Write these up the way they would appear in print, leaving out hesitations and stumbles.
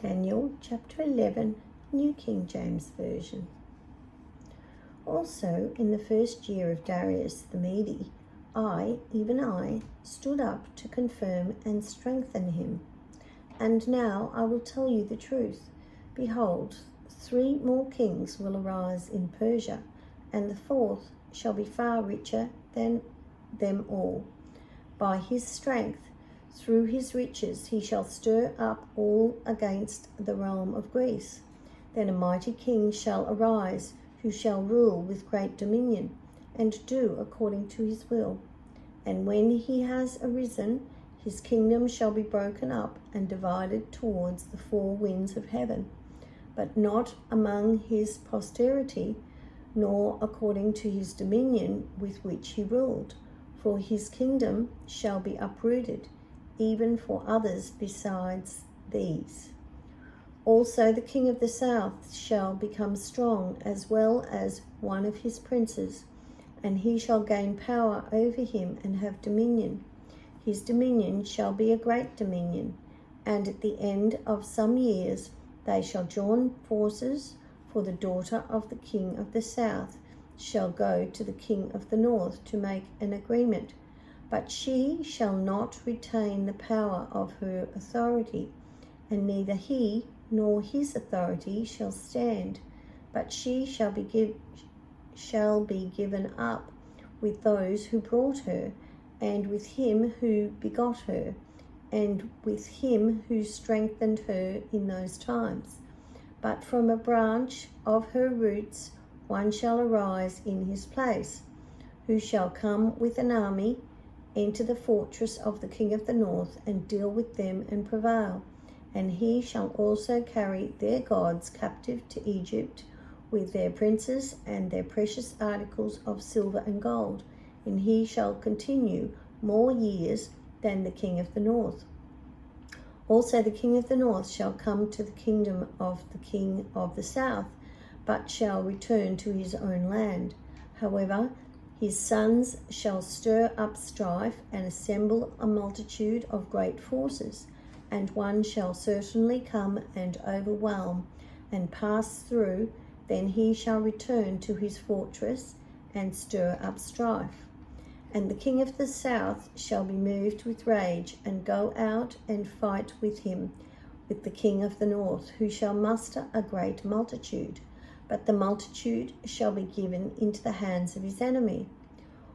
Daniel chapter 11, New King James Version. Also, in the first year of Darius the Mede, even I, stood up to confirm and strengthen him. And now I will tell you the truth. Behold, 3 more kings will arise in Persia, and the 4th shall be far richer than them all. By his strength, through his riches, he shall stir up all against the realm of Greece. Then a mighty king shall arise, who shall rule with great dominion, and do according to his will. And when he has arisen, his kingdom shall be broken up and divided towards the 4 winds of heaven, but not among his posterity, nor according to his dominion with which he ruled. For his kingdom shall be uprooted, even for others besides these. Also the king of the south shall become strong, as well as one of his princes, and he shall gain power over him and have dominion. His dominion shall be a great dominion, and at the end of some years they shall join forces, for the daughter of the king of the south shall go to the king of the north to make an agreement. But she shall not retain the power of her authority, and neither he nor his authority shall stand, but she shall be given up with those who brought her, and with him who begot her, and with him who strengthened her in those times. But from a branch of her roots one shall arise in his place, who shall come with an army, enter the fortress of the king of the north, and deal with them and prevail. And he shall also carry their gods captive to Egypt, with their princes and their precious articles of silver and gold. And he shall continue more years than the king of the north. Also the king of the north shall come to the kingdom of the king of the south, but shall return to his own land. However, his sons shall stir up strife and assemble a multitude of great forces, and one shall certainly come and overwhelm and pass through. Then he shall return to his fortress and stir up strife. And the king of the south shall be moved with rage and go out and fight with him, with the king of the north, who shall muster a great multitude. But the multitude shall be given into the hands of his enemy.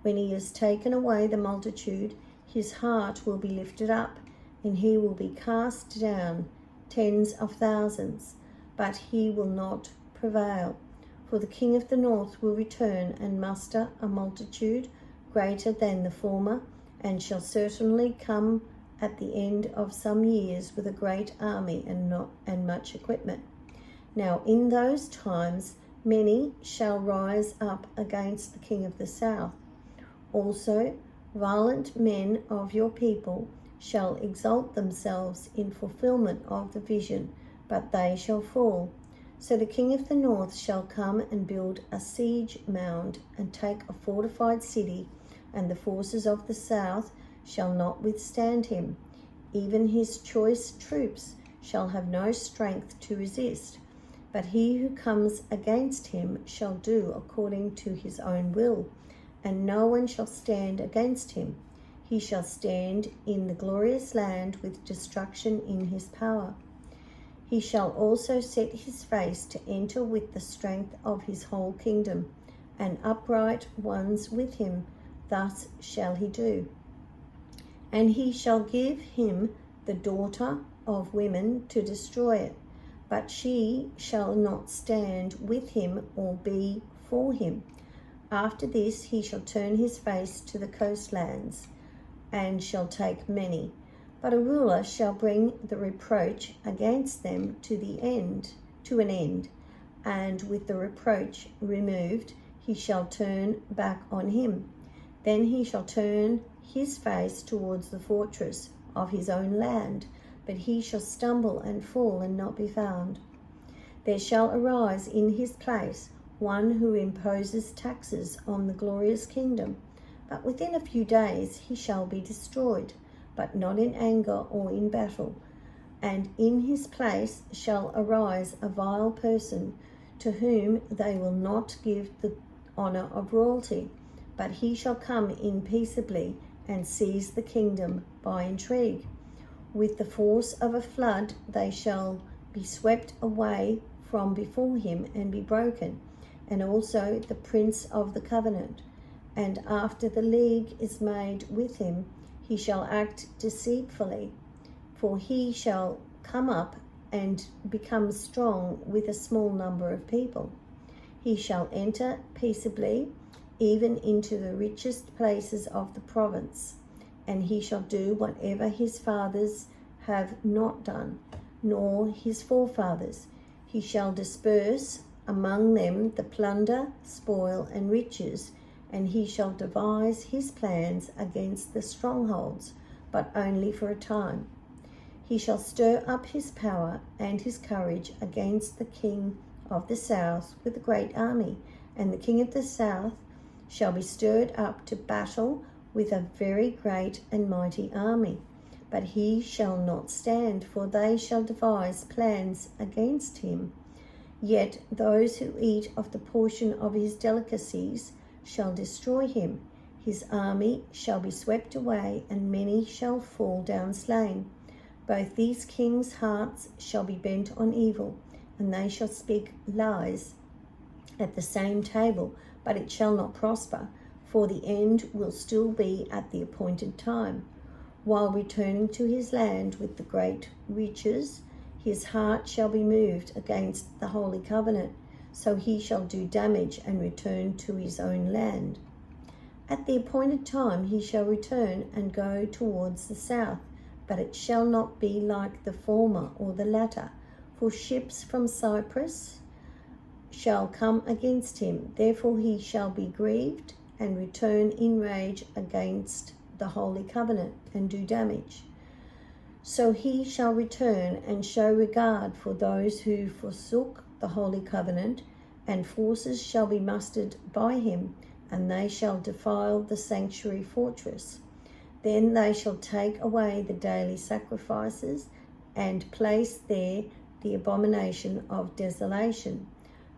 When he has taken away the multitude, his heart will be lifted up, and he will be cast down, tens of thousands, but he will not prevail. For the king of the north will return and muster a multitude greater than the former, and shall certainly come at the end of some years with a great army and much equipment. Now in those times many shall rise up against the king of the south. Also violent men of your people shall exalt themselves in fulfillment of the vision, but they shall fall. So the king of the north shall come and build a siege mound and take a fortified city, and the forces of the south shall not withstand him. Even his choice troops shall have no strength to resist. But he who comes against him shall do according to his own will, and no one shall stand against him. He shall stand in the glorious land with destruction in his power. He shall also set his face to enter with the strength of his whole kingdom, and upright ones with him. Thus shall he do. And he shall give him the daughter of women to destroy it, but she shall not stand with him or be for him. After this he shall turn his face to the coastlands, and shall take many. But a ruler shall bring the reproach against them to an end, and with the reproach removed, he shall turn back on him. Then he shall turn his face towards the fortress of his own land, but he shall stumble and fall and not be found. There shall arise in his place one who imposes taxes on the glorious kingdom, but within a few days he shall be destroyed, but not in anger or in battle. And in his place shall arise a vile person, to whom they will not give the honour of royalty, but he shall come in peaceably and seize the kingdom by intrigue. With the force of a flood they shall be swept away from before him and be broken, and also the prince of the covenant. And after the league is made with him, he shall act deceitfully, for he shall come up and become strong with a small number of people. He shall enter peaceably, even into the richest places of the province, and he shall do whatever his fathers have not done, nor his forefathers. He shall disperse among them the plunder, spoil, and riches, and he shall devise his plans against the strongholds, but only for a time. He shall stir up his power and his courage against the king of the south with a great army, and the king of the south shall be stirred up to battle with a very great and mighty army. But he shall not stand, for they shall devise plans against him. Yet those who eat of the portion of his delicacies shall destroy him. His army shall be swept away, and many shall fall down slain. Both these kings' hearts shall be bent on evil, and they shall speak lies at the same table, but it shall not prosper, for the end will still be at the appointed time. While returning to his land with the great riches, his heart shall be moved against the holy covenant, so he shall do damage and return to his own land. At the appointed time he shall return and go towards the south, but it shall not be like the former or the latter, for ships from Cyprus shall come against him. Therefore he shall be grieved and return in rage against the holy covenant and do damage. So he shall return and show regard for those who forsook the holy covenant, and forces shall be mustered by him, and they shall defile the sanctuary fortress. Then they shall take away the daily sacrifices and place there the abomination of desolation.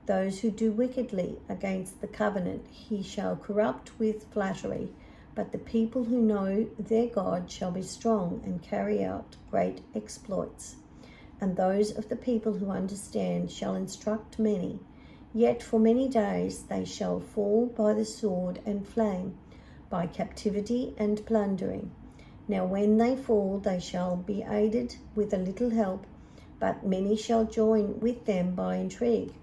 Those who do wickedly against the covenant he shall corrupt with flattery, but the people who know their God shall be strong and carry out great exploits. And those of the people who understand shall instruct many. Yet for many days they shall fall by the sword and flame, by captivity and plundering. Now when they fall, they shall be aided with a little help, but many shall join with them by intrigue.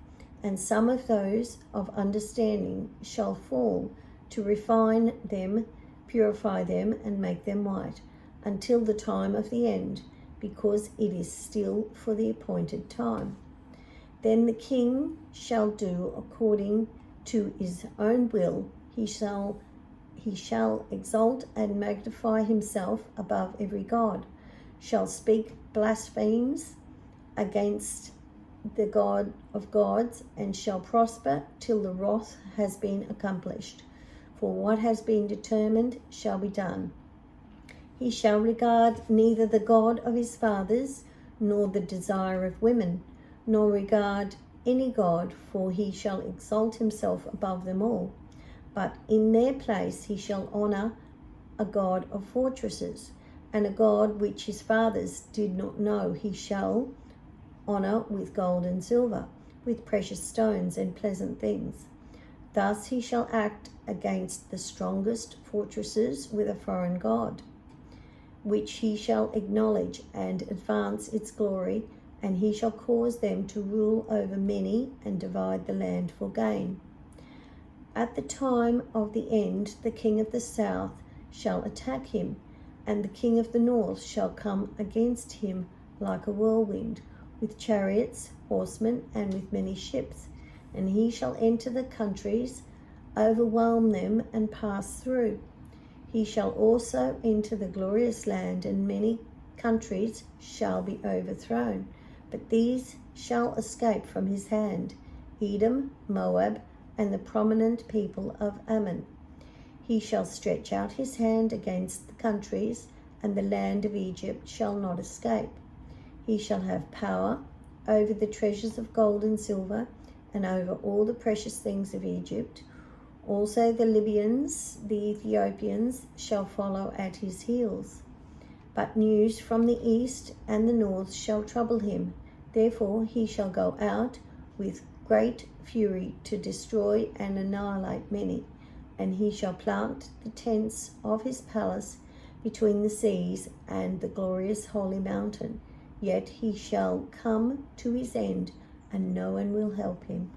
And some of those of understanding shall fall, to refine them, purify them, and make them white, until the time of the end, because it is still for the appointed time. Then the king shall do according to his own will. He shall exalt and magnify himself above every god, shall speak blasphemies against the God of gods, and shall prosper till the wrath has been accomplished. For what has been determined shall be done. He shall regard neither the God of his fathers, nor the desire of women, nor regard any god, for he shall exalt himself above them all. But in their place he shall honour a god of fortresses, and a god which his fathers did not know he shall honour with gold and silver, with precious stones and pleasant things. Thus he shall act against the strongest fortresses with a foreign god, which he shall acknowledge and advance its glory, and he shall cause them to rule over many and divide the land for gain. At the time of the end, the king of the south shall attack him, and the king of the north shall come against him like a whirlwind, with chariots, horsemen, and with many ships. And he shall enter the countries, overwhelm them, and pass through. He shall also enter the glorious land, and many countries shall be overthrown. But these shall escape from his hand: Edom, Moab, and the prominent people of Ammon. He shall stretch out his hand against the countries, and the land of Egypt shall not escape. He shall have power over the treasures of gold and silver, and over all the precious things of Egypt. Also the Libyans, the Ethiopians, shall follow at his heels. But news from the east and the north shall trouble him. Therefore he shall go out with great fury to destroy and annihilate many. And he shall plant the tents of his palace between the seas and the glorious holy mountain. Yet he shall come to his end, and no one will help him.